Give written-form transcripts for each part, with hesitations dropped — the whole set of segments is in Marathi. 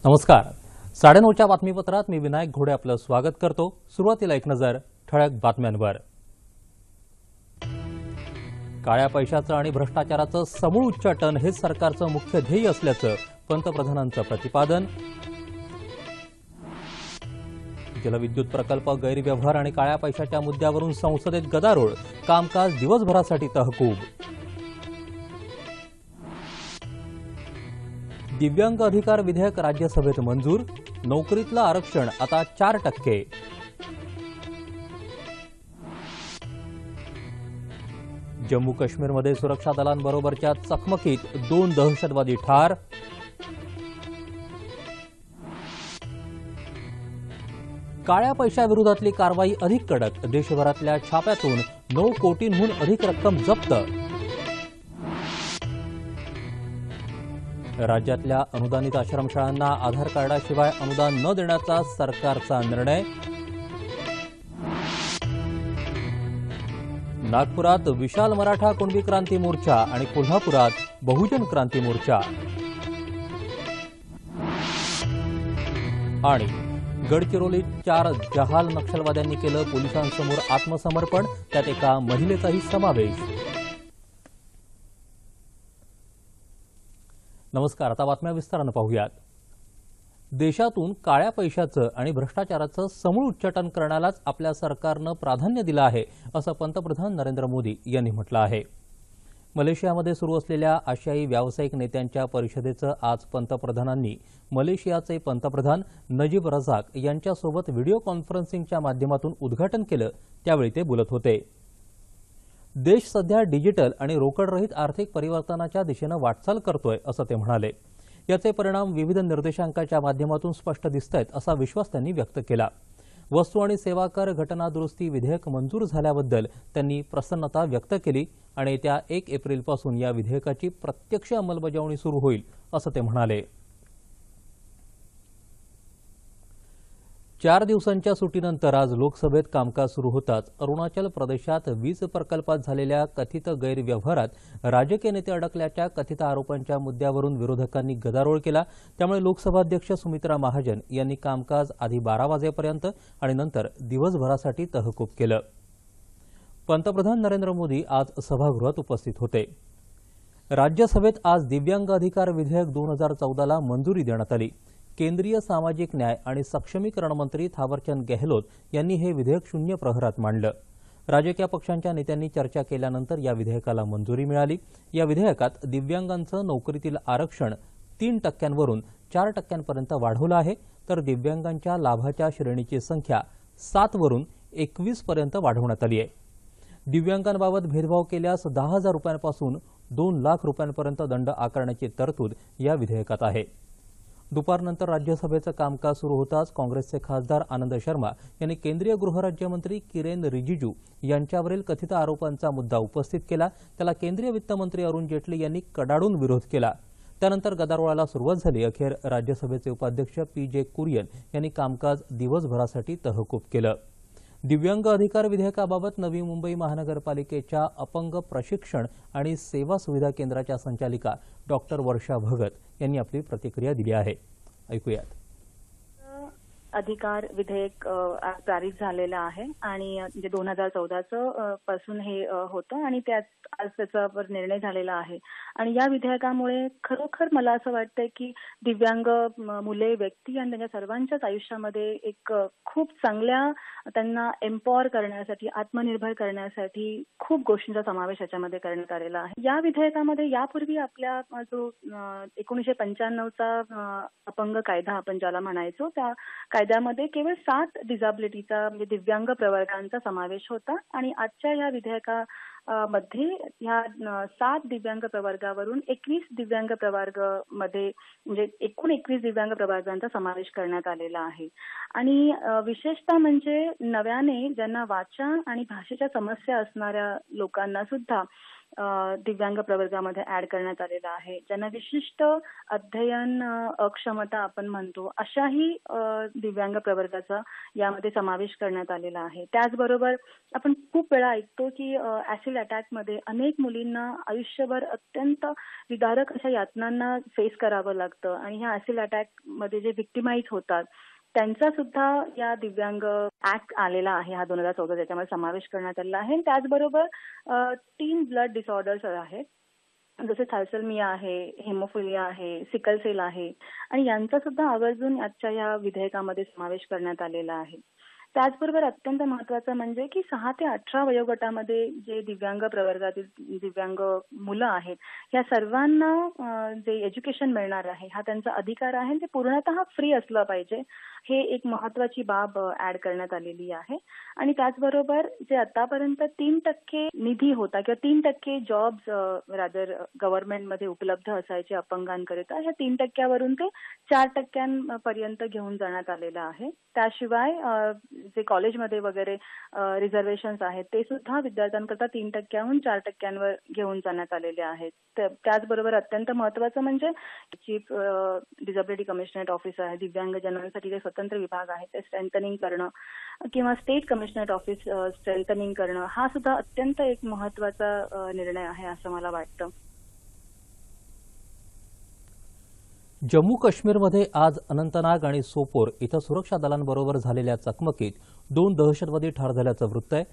नमस्कार. 9:30च्या बातमीपत्रात मी विनायक घोडे आपलं स्वागत करतो. सुरुवातीला एक नजर ठळक बातम्यांवर. काळ्या पैशाचं आणि भ्रष्टाचाराचं समूळ उच्चाटन हे सरकारचं मुख्य ध्येय असल्याचं पंतप्रधानांचं प्रतिपादन. जलविद्युत प्रकल्प गैरव्यवहार आणि काळ्या पैशाच्या मुद्द्यावरून संसदेत गदारोळ, कामकाज दिवसभरासाठी तहकूब. दिव्यांग अधिकार विधेयक राज्यसभेत मंजूर, नोकरीतलं आरक्षण आता 4%. जम्मू काश्मीरमध्ये सुरक्षा दलांबरोबरच्या चकमकीत 2 दहशतवादी ठार. काळ्या पैशाविरोधातली कारवाई अधिक कडक, देशभरातल्या छाप्यातून 9 कोटींहून अधिक रक्कम जप्त. राज्यातल्या अनुदानित आश्रमशाळांना आधार कार्डाशिवाय अनुदान न देण्याचा सरकारचा निर्णय. नागपुरात विशाल मराठा कुणबी क्रांती मोर्चा आणि कोल्हापुरात बहुजन क्रांती मोर्चा. आणि गडचिरोलीत 4 जहाल नक्षलवाद्यांनी केलं पोलिसांसमोर आत्मसमर्पण, त्यात एका महिलेचाही समावेश. नमस्कार. आता बातम्या विस्तारानं पाहूयात. देशातून काळ्या पैशाचं आणि भ्रष्टाचाराचं समूळ उच्चाटन करण्यालाच आपल्या सरकारनं प्राधान्य दिलं आहे, असं पंतप्रधान नरेंद्र मोदी यांनी म्हटलं आहे. मलेशियामध्ये सुरू असलेल्या आशियाई व्यावसायिक नेत्यांच्या परिषदेचं आज पंतप्रधानांनी मलेशियाचे पंतप्रधान नजीब रझाक यांच्यासोबत व्हिडिओ कॉन्फरन्सिंगच्या माध्यमातून उद्घाटन केलं. त्यावेळी ते बोलत होते. देश सध्या डिजिटल आणि रोकडरहित आर्थिक परिवर्तनाच्या दिशेनं वाटचाल करतोय, असं ते म्हणाले. याचे परिणाम विविध निर्देशांकाच्या माध्यमातून स्पष्ट दिसतायत, असा विश्वास त्यांनी व्यक्त केला. वस्तू आणि सेवा कर घटना दुरुस्ती विधेयक मंजूर झाल्याबद्दल त्यांनी प्रसन्नता व्यक्त केली आणि येत्या 1 एप्रिलपासून या विधेयकाची प्रत्यक्ष अंमलबजावणी सुरू होईल, असं ते म्हणाले. 4 दिवसांच्या सुट्टीनंतर आज लोकसभेत कामकाज सुरू होताच अरुणाचल प्रदेशात वीज प्रकल्पात झालेल्या कथित गैरव्यवहारात राजकीय नेते अडकल्याच्या कथित आरोपांच्या मुद्द्यावरून विरोधकांनी गदारोळ केला. त्यामुळे लोकसभाध्यक्ष सुमित्रा महाजन यांनी कामकाज आधी 12 वाजेपर्यंत आणि नंतर दिवसभरासाठी तहकूब केलं. पंतप्रधान नरेंद्र मोदी आज सभागृहात उपस्थित होते. राज्यसभेत आज दिव्यांग अधिकार विधेयक 2014ला मंजुरी देण्यात आली. केंद्रीय सामाजिक न्याय आणि सक्षमीकरण मंत्री थावरचंद गेहलोत यांनी हे विधेयक शून्य प्रहरात मांडलं. राजकीय पक्षांच्या नेत्यांनी चर्चा केल्यानंतर या विधेयकाला मंजुरी मिळाली. या विधेयकात दिव्यांगांचं नोकरीतील आरक्षण 3%वरून 4%पर्यंत वाढवलं आहे, तर दिव्यांगांच्या लाभाच्या श्रेणीची संख्या 7वरून 21 पर्यंत वाढवण्यात आली आहे. दिव्यांगांबाबत भेदभाव केल्यास 10,000 रुपयांपासून 2 लाख रुपयांपर्यंत दंड आकारण्याची तरतूद या विधेयकात आहे. दुपारनंतर राज्यसभेचं कामकाज सुरू होताच काँग्रेसचे खासदार आनंद शर्मा यांनी केंद्रीय गृहराज्यमंत्री किरेन रिजिजू यांच्यावरील कथित आरोपांचा मुद्दा उपस्थित केला. त्याला केंद्रीय वित्तमंत्री अरुण जेटली यांनी कडाडून विरोध केला. त्यानंतर गदारोळाला सुरुवात झाली. अखेर राज्यसभेचे उपाध्यक्ष PJ कुरियन यांनी कामकाज दिवसभरासाठी तहकूब केलं. दिव्यांग अधिकार विधेयकाबाबत नवी मुंबई महानगरपालिकेच्या अपंग प्रशिक्षण आणि सेवा सुविधा केंद्राच्या संचालिका डॉक्टर वर्षा भगत यांनी आपली प्रतिक्रिया दिली आहे. ऐकूयात. अधिकार विधेयक आज पारित झालेलं आहे आणि जे 2014चं पासून हे होतं आणि त्यात आज त्याच्यावर निर्णय झालेला आहे. आणि या विधेयकामुळे खरोखर मला असं वाटतंय की दिव्यांग मुले, व्यक्ती आणि त्यांच्या सर्वांच्याच आयुष्यामध्ये एक खूप चांगल्या त्यांना एम्पॉवर करण्यासाठी, आत्मनिर्भर करण्यासाठी खूप गोष्टींचा समावेश याच्यामध्ये करण्यात आलेला आहे. या विधेयकामध्ये यापूर्वी आपल्या जो 1995चा अपंग कायदा आपण ज्याला म्हणायचो, त्या कायद्यामध्ये केवळ 7 डिझॅबिलिटीचा म्हणजे दिव्यांग प्रवर्गांचा समावेश होता आणि आजच्या या विधेयकामध्ये ह्या 7 दिव्यांग प्रवर्गावरून 21 दिव्यांग प्रवर्ग मध्ये म्हणजे एकूण 21 दिव्यांग प्रवर्गांचा समावेश करण्यात आलेला आहे. आणि विशेषतः म्हणजे नव्याने ज्यांना वाचा आणि भाषेच्या समस्या असणाऱ्या लोकांना सुद्धा दिव्यांग प्रवर्गामध्ये ऍड करण्यात आलेला आहे. ज्यांना विशिष्ट अध्ययन अक्षमता आपण म्हणतो अशाही दिव्यांग प्रवर्गाचा यामध्ये समावेश करण्यात आलेला आहे. त्याचबरोबर आपण खूप वेळा ऐकतो की ऍसिड अटॅकमध्ये अनेक मुलींना आयुष्यभर अत्यंत विदारक अशा यातनांना फेस करावं लागतं आणि ह्या ऍसिड अटॅकमध्ये जे व्हिक्टिमाइज होतात त्यांचा सुद्धा या दिव्यांग ऍक्ट आलेला आहे हा 2014 ज्याच्यामध्ये समावेश करण्यात आलेला आहे. त्याचबरोबर 3 ब्लड डिसऑर्डर्स आहेत जसे थॅलेसेमिया आहे, हेमोफिलिया आहे, सिकल सेल आहे आणि यांचा सुद्धा आवर्जून आजच्या या विधेयकामध्ये समावेश करण्यात आलेला आहे. त्याचबरोबर अत्यंत महत्त्वाचं म्हणजे की 6 ते 18 वयोगटामध्ये जे दिव्यांग प्रवर्गातील दिव्यांग मुलं आहेत या सर्वांना जे एज्युकेशन मिळणार आहे हा त्यांचा अधिकार आहे. ते पूर्णतः फ्री असलं पाहिजे हे एक महत्त्वाची बाब ऍड करण्यात आलेली आहे. आणि त्याचबरोबर जे आतापर्यंत 3% निधी होता किंवा 3% जॉब्स रादर गव्हर्नमेंटमध्ये उपलब्ध असायचे अपंगांकरिता ह्या 3%वरून ते 4% पर्यंत घेऊन जाण्यात आलेलं आहे. त्याशिवाय जे कॉलेजमध्ये वगैरे रिझर्वेशन्स आहेत ते सुद्धा विद्यार्थ्यांकरता 3%हून 4%वर घेऊन जाण्यात आलेले आहेत. त्याचबरोबर अत्यंत महत्त्वाचं म्हणजे चीफ डिसेबिलिटी कमिशनरेट ऑफिस आहे, दिव्यांगजनांसाठी जे स्वतंत्र विभाग आहे ते स्ट्रेंथनिंग करणं किंवा स्टेट कमिशनरेट ऑफिस स्ट्रेंथनिंग करणं हा सुद्धा अत्यंत एक महत्त्वाचा निर्णय आहे असं मला वाटतं. जम्मू काश्मीरमध्ये आज अनंतनाग आणि सोपोर इथं सुरक्षा दलांबरोबर झालेल्या चकमकीत 2 दहशतवादी ठार झाल्याचं वृत्त आहे.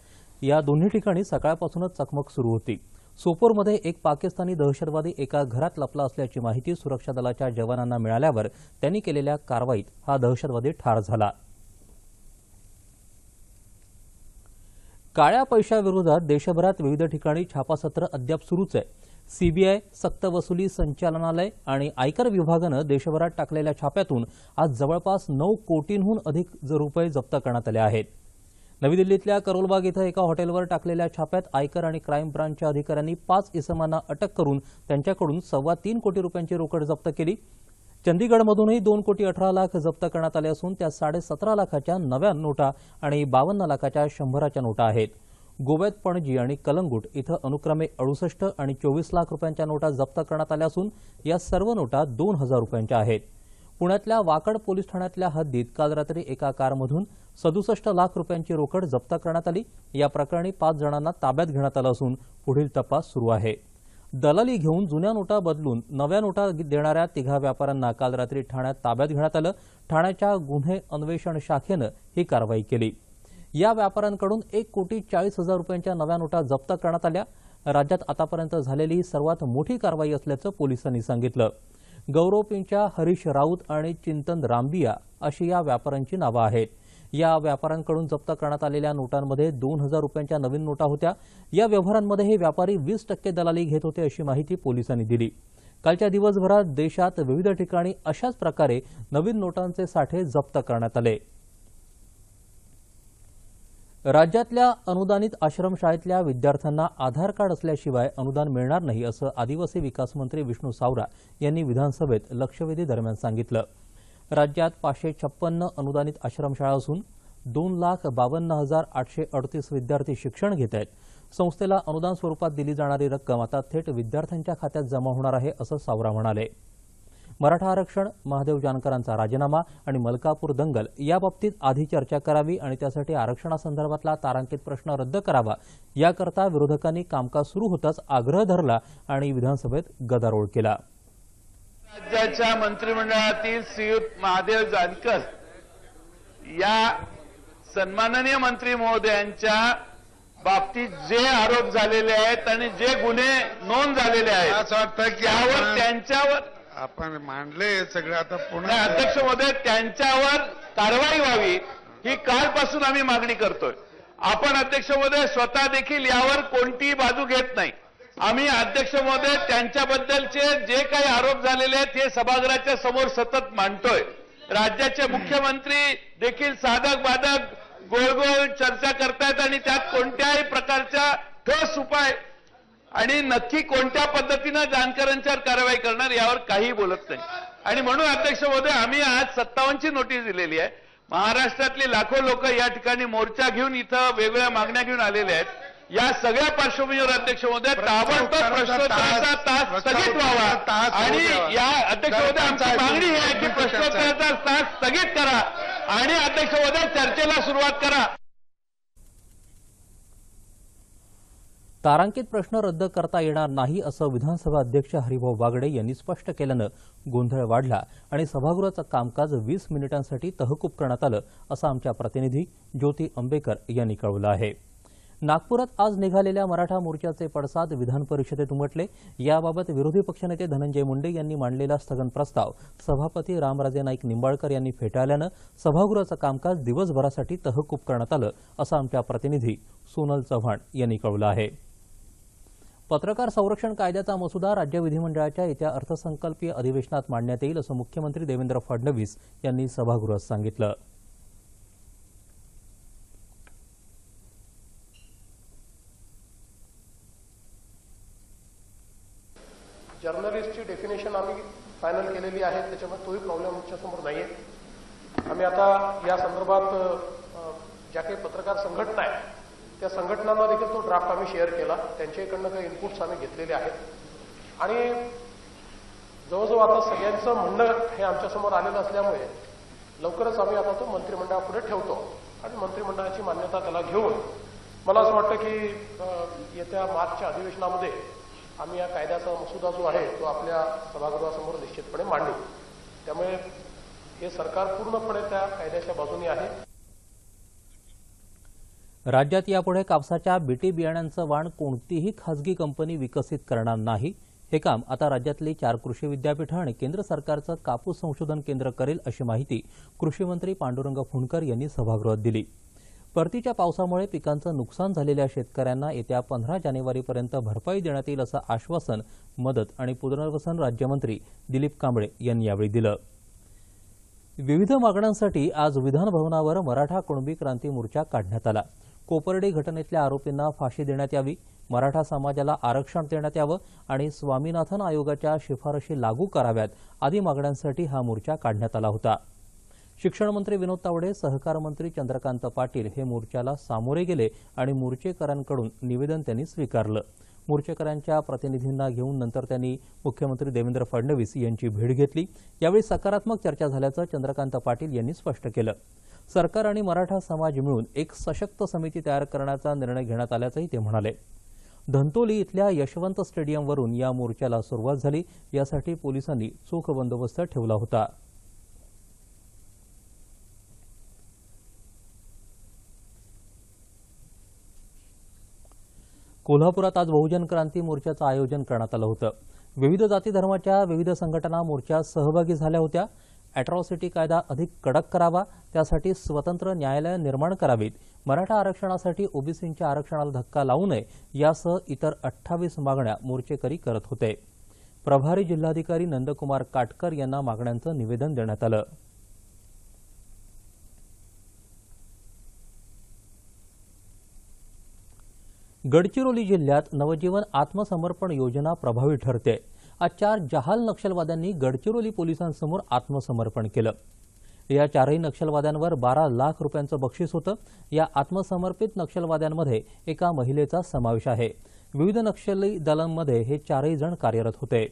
या दोन्ही ठिकाणी सकाळपासूनच चकमक सुरू होती. सोपोरमध्ये एक पाकिस्तानी दहशतवादी एका घरात लपला असल्याची माहिती सुरक्षा दलाच्या जवानांना मिळाल्यावर त्यांनी केलेल्या कारवाईत हा दहशतवादी ठार झाला. काळ्या पैशाविरोधात देशभरात विविध ठिकाणी छापासत्र अद्याप सुरूच आहे. सीबीआय, सक्तवसुली संचालनालय आणि आयकर विभागानं देशभरात टाकलेल्या छाप्यातून आज जवळपास 9 कोटींहून अधिक रुपये जप्त करण्यात आले आहेत. नवी दिल्लीतल्या करोलबाग इथं एका हॉटेलवर टाकलेल्या छाप्यात आयकर आणि क्राईम ब्रांचच्या अधिकाऱ्यांनी 5 इसमांना अटक करून त्यांच्याकडून 3.25 कोटी रुपयांची रोकड जप्त केली. चंदीगडमधूनही 2,18,00,000 जप्त करण्यात आले असून त्या 17.5 लाखाच्या नव्या नोटा आणि 52 लाखाच्या 100च्या नोटा आहेत. गोव्यात पणजी आणि कलंगूट इथं अनुक्रमे 68 आणि 24 लाख रुपयांच्या नोटा जप्त करण्यात आल्या असून या सर्व नोटा 2,000 रुपयांच्या आहेत. पुण्यातल्या वाकड पोलीस ठाण्यातल्या हद्दीत काल रात्री एका कारमधून 67 लाख रुपयांची रोकड जप्त करण्यात आली. या प्रकरणी 5 जणांना ताब्यात घेण्यात आलं असून पुढील तपास सुरू आहे. दलाली घेऊन जुन्या नोटा बदलून नव्या नोटा देणाऱ्या 3 व्यापाऱ्यांना काल रात्री ठाण्यात ताब्यात घेण्यात आलं. ठाण्याच्या गुन्हे अन्वेषण शाखेनं ही कारवाई केली. या व्यापाऱ्यांकडून 1,40,00,000 रुपयांच्या नव्या नोटा जप्त करण्यात आल्या. राज्यात आतापर्यंत झालेली ही सर्वात मोठी कारवाई असल्याचं पोलिसांनी सांगितलं. गौरव पिंचा, हरीश राऊत आणि चिंतन रामबिया अशी या व्यापाऱ्यांची नावं आहेत. या व्यापाऱ्यांकडून जप्त करण्यात आलेल्या नोटांमध्ये 2,000 रुपयांच्या नवीन नोटा होत्या. या व्यवहारांमध्ये हे व्यापारी 20% दलाली घेत होते अशी माहिती पोलिसांनी दिली. कालच्या दिवसभरात देशात विविध ठिकाणी अशाच प्रकारे नवीन नोटांचे साठे जप्त करण्यात आले. राज्यातल्या अनुदानित आश्रमशाळेतल्या विद्यार्थ्यांना आधार कार्ड असल्याशिवाय अनुदान मिळणार नाही असं आदिवासी विकास मंत्री विष्णू सावरा यांनी विधानसभेत लक्षवेधी दरम्यान सांगितलं. राज्यात 556 अनुदानित आश्रमशाळा असून 2,52,838 विद्यार्थी शिक्षण घेत आहेत. संस्थेला अनुदान स्वरूपात दिली जाणारी रक्कम आता थेट विद्यार्थ्यांच्या खात्यात जमा होणार आहे असं सावरा म्हणाले. मराठा आरक्षण, महादेव जानकरांचा राजीनामा आणि मलकापूर दंगल याबाबतीत आधी चर्चा करावी आणि त्यासाठी आरक्षणासंदर्भातला तारांकित प्रश्न रद्द करावा याकरता विरोधकांनी कामकाज सुरू होताच आग्रह धरला आणि विधानसभेत गदारोळ केला. राज्याच्या मंत्रिमंडळातील श्रीयुत महादेव जानकर या सन्माननीय मंत्री महोदयांच्या बाबतीत जे आरोप झालेले आहेत आणि जे गुन्हे नोंद झालेले आहेत असं वाटतं की त्यावर त्यांच्यावर आपण मांडले सगळं आता पुन्हा अध्यक्ष महोदय त्यांच्यावर कारवाई व्हावी ही कालपासून आम्ही मागणी करतोय. आपण अध्यक्ष महोदय स्वतः देखील यावर कोणतीही बाजू घेत नाही. आम्ही अध्यक्ष महोदय त्यांच्याबद्दलचे जे काही आरोप झालेले आहेत हे सभागृहाच्या समोर सतत मांडतोय. राज्याचे मुख्यमंत्री देखील साधक बाधक गोळगोळ चर्चा करतायत आणि त्यात कोणत्याही प्रकारच्या ठोस उपाय आणि नक्की कोणत्या पद्धतीनं जानकरांच्यावर कारवाई करणार यावर काही बोलत नाही. आणि म्हणून अध्यक्ष महोदय आम्ही आज 57ची नोटीस दिलेली आहे. महाराष्ट्रातले लाखो लोक या ठिकाणी मोर्चा घेऊन इथं वेगवेगळ्या मागण्या घेऊन आलेले आहेत. या सगळ्या पार्श्वभूमीवर अध्यक्ष महोदय ताबडतोब प्रश्नोत्तराचा तास स्थगित व्हावा आणि या अध्यक्ष महोदय आमची मागणी ही आहे की प्रश्नोत्तराचा तास स्थगित करा आणि अध्यक्ष महोदय चर्चेला सुरुवात करा. तारांकित प्रश्न रद्द करता येणार नाही असं विधानसभा अध्यक्ष हरिभाऊ बागडे यांनी स्पष्ट केल्यानं गोंधळ वाढला आणि सभागृहाचं कामकाज 20 मिनिटांसाठी तहकूब करण्यात आलं असं आमच्या प्रतिनिधी ज्योती अंबेकर यांनी कळवलं आहे. नागपुरात आज निघालेल्या मराठा मोर्चाचे पडसाद विधान परिषदेत उमटले. याबाबत विरोधी पक्षनेते धनंजय मुंडे यांनी मांडलेला स्थगन प्रस्ताव सभापती रामराजे नाईक निंबाळकर यांनी फेटाळल्यानं सभागृहाचं कामकाज दिवसभरासाठी तहकूब करण्यात आलं असं आमच्या प्रतिनिधी सोनल चव्हाण यांनी कळवलं आहे. पत्रकार संरक्षण कायद्याचा मसुदा राज्य विधिमंडळाच्या येत्या अर्थसंकल्पीय अधिवेशनात मांडण्यात येईल असं मुख्यमंत्री देवेंद्र फडणवीस यांनी सभागृहात सांगितलं. जर्नलिस्टची डेफिनेशन आम्ही फायनल केलेली आहे, त्याच्यामुळे तोही प्रॉब्लेम आमच्यासमोर नाही आहे. आम्ही आता या संदर्भात ज्या काही पत्रकार संघटना आहेत त्या संघटनांना देखील तो ड्राफ्ट आम्ही शेअर केला. त्यांच्याकडनं काही इनपुट्स आम्ही घेतलेले आहेत आणि जवळजवळ आता सगळ्यांचं म्हणणं हे आमच्यासमोर आलेलं असल्यामुळे लवकरच आम्ही आता तो मंत्रिमंडळापुढे ठेवतो आणि मंत्रिमंडळाची मान्यता त्याला घेऊन मला असं वाटतं की येत्या मार्चच्या अधिवेशनामध्ये आम्ही या कायद्याचा मसुदा जो आहे तो आपल्या सभागृहासमोर निश्चितपणे मांडू. त्यामुळे हे सरकार पूर्णपणे त्या कायद्याच्या बाजूने आहे. राज्यात यापुढे कापसाच्या बीटी बियाण्यांचं वाण कोणतीही खासगी कंपनी विकसित करणार नाही. हे काम आता राज्यातली 4 कृषी विद्यापीठं आणि केंद्र सरकारचं कापूस संशोधन केंद्र करेल अशी माहिती कृषी मंत्री पांडुरंग फुंडकर यांनी सभागृहात दिली. परतीच्या पावसामुळे पिकांचं नुकसान झालेल्या शेतकऱ्यांना येत्या 15 जानेवारीपर्यंत भरपाई देण्यात येईल असं आश्वासन मदत आणि पुनर्वसन राज्यमंत्री दिलीप कांबळे यांनी यावेळी दिलं. विविध मागण्यांसाठी आज विधानभवनावर मराठा कुणबी क्रांती मोर्चा काढण्यात आला. कोपर्डी घटनेतल्या आरोपींना फाशी देण्यात यावी, मराठा समाजाला आरक्षण देण्यात यावं आणि स्वामीनाथन आयोगाच्या शिफारशी लागू कराव्यात आदी मागण्यांसाठी हा मोर्चा काढण्यात आला होता. शिक्षण मंत्री विनोद तावडे, सहकार मंत्री चंद्रकांत पाटील हे मोर्चाला सामोरे गेले आणि मोर्चेकऱ्यांकडून निवेदन त्यांनी स्वीकारलं. मोर्चेकऱ्यांच्या प्रतिनिधींना घेऊन नंतर त्यांनी मुख्यमंत्री देवेंद्र फडणवीस यांची भेट घेतली. यावेळी सकारात्मक चर्चा झाल्याचं चंद्रकांत पाटील यांनी स्पष्ट केलं. सरकार आणि मराठा समाज मिळून एक सशक्त समिती तयार करण्याचा निर्णय घेण्यात आल्याचंही ते म्हणाले. धंतोली इथल्या यशवंत स्टेडियमवरून या मोर्चाला सुरुवात झाली. यासाठी पोलिसांनी चोख बंदोबस्त ठेवला होता. कोल्हापुरात आज बहुजन क्रांती मोर्चाचं आयोजन करण्यात आलं होतं. विविध जाती धर्माच्या विविध संघटना मोर्चात सहभागी झाल्या होत्या. अॅट्रॉसिटी कायदा अधिक कडक करावा, त्यासाठी स्वतंत्र न्यायालय निर्माण करावीत, मराठा आरक्षणासाठी ओबीसींच्या आरक्षणाला धक्का लावू नये यासह इतर 28 मागण्या मोर्चेकरी करत होते. प्रभारी जिल्हाधिकारी नंदकुमार काटकर यांना मागण्यांचं निवेदन देण्यात आलं. गडचिरोली जिल्ह्यात नवजीवन आत्मसमर्पण योजना प्रभावी ठरते. आज 4 जहाल नक्षलवाद्यांनी गडचिरोली पोलिसांसमोर आत्मसमर्पण केलं. या 4ही नक्षलवाद्यांवर 12 लाख रुपयांचं बक्षीस होतं. या आत्मसमर्पित नक्षलवाद्यांमध्ये एका महिलेचा समावेश आहे. विविध नक्षली दलांमध्ये हे 4ही जण कार्यरत होते.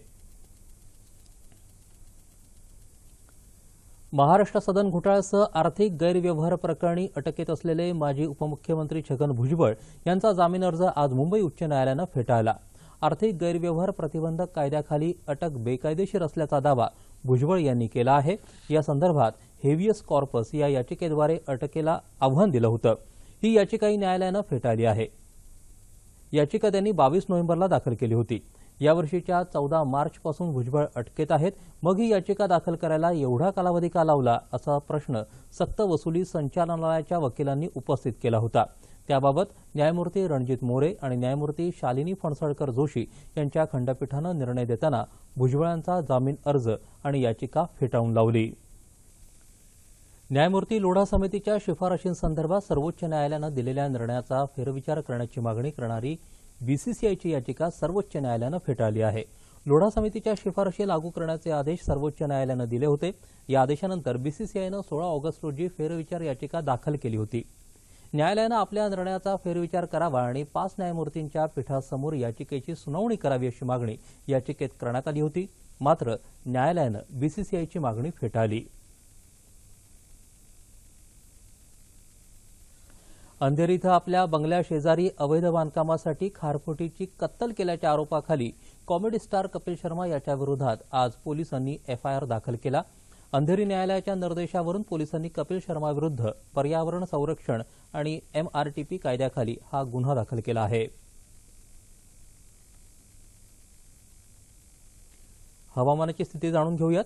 महाराष्ट्र सदन घोटाळ्यासह आर्थिक गैरव्यवहार प्रकरणी अटकेत असलेले माजी उपमुख्यमंत्री छगन भुजबळ यांचा जामीन अर्ज आज मुंबई उच्च न्यायालयानं फेटाळला. आर्थिक गैरव्यवहार प्रतिबंधक कायद्याखाली अटक बेकायदेशीर असल्याचा दावा भुजबळ यांनी केला आहे. या संदर्भात हेवियस कॉर्पस या याचिकेद्वारे अटकेला आव्हान दिलं होतं. ही याचिकाही न्यायालयानं फेटाळली आहे. याचिका त्यांनी 22 नोव्हेंबरला दाखल केली होती. यावर्षीच्या 14 मार्चपासून भुजबळ अटकेत आहेत. मग ही याचिका दाखल करायला एवढा कालावधी का लावला असा प्रश्न सक्तवसुली संचालनालयाच्या वकिलांनी उपस्थित केला होता. त्याबाबत न्यायमूर्ती रणजित मोरे आणि न्यायमूर्ती शालिनी फणसळकर जोशी यांच्या खंडपीठानं निर्णय देताना भुजबळांचा जामीन अर्ज आणि याचिका फेटाळून लावली. न्यायमूर्ती लोढा समितीच्या शिफारशींसंदर्भात सर्वोच्च न्यायालयानं दिलेल्या निर्णयाचा फेरविचार करण्याची मागणी करणारी बीसीसीआयची याचिका सर्वोच्च न्यायालयानं फेटाळली आहे. लोढा समितीच्या शिफारशी लागू करण्याचे आदेश सर्वोच्च न्यायालयानं दिले होते. या आदेशानंतर बीसीसीआयनं 16 ऑगस्ट रोजी फेरविचार याचिका दाखल केली होती. न्यायालयानं आपल्या निर्णयाचा फेरविचार करावा आणि 5 न्यायमूर्तींच्या पीठासमोर याचिकेची सुनावणी करावी अशी मागणी याचिकेत करण्यात आली होती. मात्र न्यायालयानं बीसीसीआयची मागणी फेटाळली. अंधेरी इथं आपल्या बंगल्याशेजारी अवैध बांधकामासाठी खारफुटीची कत्तल केल्याच्या आरोपाखाली कॉमेडी स्टार कपिल शर्मा याच्या विरोधात आज पोलिसांनी एफआयआर दाखल केला. अंधेरी न्यायालयाच्या निर्देशावरून पोलिसांनी कपिल शर्मा विरुद्ध पर्यावरण संरक्षण आणि MRTP कायद्याखाली हा गुन्हा दाखल केला आहे. हवामानाची स्थिती जाणून घेऊयात.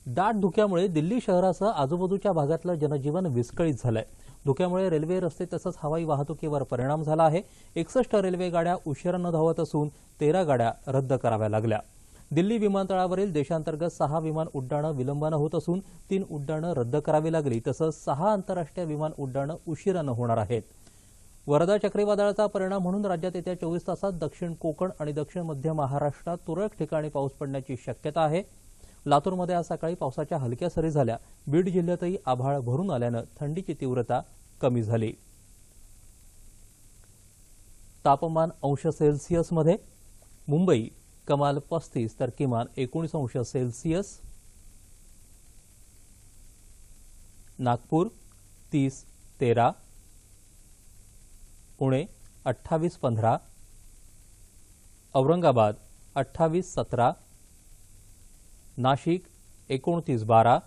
दाट धुक्यामुळे दिल्ली शहरासह आजूबाजूच्या भागातलं जनजीवन विस्कळीत झालंय. धुक्यामुळे रेल्वे, रस्ते तसंच हवाई वाहतुकीवर परिणाम झाला आहे. 61 रेल्वे गाड्या उशिरानं धावत असून 13 गाड्या रद्द कराव्या लागल्या. दिल्ली विमानतळावरील देशांतर्गत 6 विमान उड्डाणं विलंबानं होत असून 3 उड्डाणं रद्द करावी लागली. तसंच 6 आंतरराष्ट्रीय विमान उड्डाणं उशिरानं होणार आहेत. वरदा चक्रीवादळाचा परिणाम म्हणून राज्यात येत्या 24 तासात दक्षिण कोकण आणि दक्षिण मध्य महाराष्ट्रात तुरळक ठिकाणी पाऊस पडण्याची शक्यता आहे. लातूरमध्ये आज सकाळी पावसाच्या हलक्या सरी झाल्या. बीड जिल्ह्यातही आभाळ भरून आल्यानं थंडीची तीव्रता कमी झाली. तापमान अंश सेल्सिअसमध्ये मुंबई कमाल 35 तर किमान 19 अंश सेल्सिअस, नागपूर 30-13, पुणे 28-15, औरंगाबाद 28-17, नाशिक 29-12,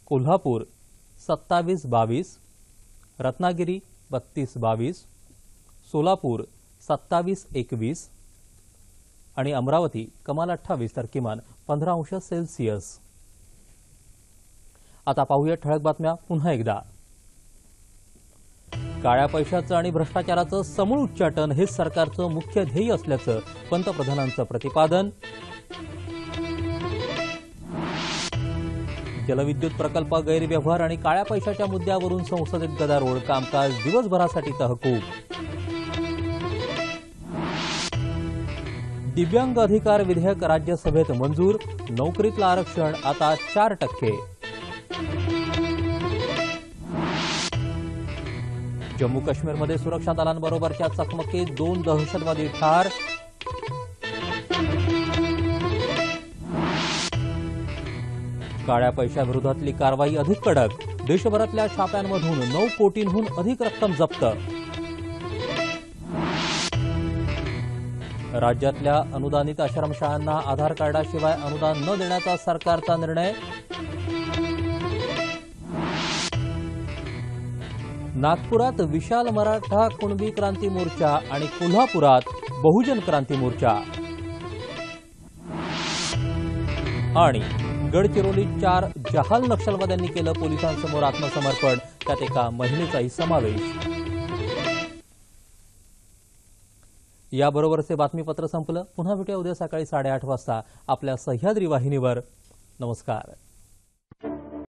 कोल्हापूर 27-22, रत्नागिरी 32-22, सोलापूर 27-21 आणि अमरावती कमाल 28 तर किमान 15 अंश सेल्सिअस. आता पाहूया ठळक बातम्या पुन्हा एकदा. काळ्या पैशाचं आणि भ्रष्टाचाराचं समूळ उच्चाटन हेच सरकारचं मुख्य ध्येय असल्याचं पंतप्रधानांचं प्रतिपादन. जलविद्युत प्रकल्प गैरव्यवहार आणि काळ्या पैशाच्या मुद्द्यावरून संसदेत गदारोळ, कामकाज दिवसभरासाठी तहकूब. दिव्यांग अधिकार विधेयक राज्यसभेत मंजूर, नोकरीतलं आरक्षण आता 4%. जम्मू काश्मीरमध्ये सुरक्षा दलांबरोबरच्या चकमकीत 2 दहशतवादी ठार. काळ्या पैशाविरोधातली कारवाई अधिक कडक, देशभरातल्या छाप्यांमधून 9 कोटींहून अधिक रक्कम जप्त. राज्यातल्या अनुदानित आश्रमशाळांना आधार कार्डाशिवाय अनुदान न देण्याचा सरकारचा निर्णय. नागपुरात विशाल मराठा कुणबी क्रांती मोर्चा आणि कोल्हापुरात बहुजन क्रांती मोर्चा. आणि गडचिरोलीत 4 जहाल नक्षलवाद्यांनी केलं पोलिसांसमोर आत्मसमर्पण, त्यात एका महिलेचाही समावेश. याबरोबरचे बातमीपत्र संपलं. पुन्हा भेटूया उद्या सकाळी 8:30 वाजता आपल्या सह्याद्री वाहिनीवर. नमस्कार.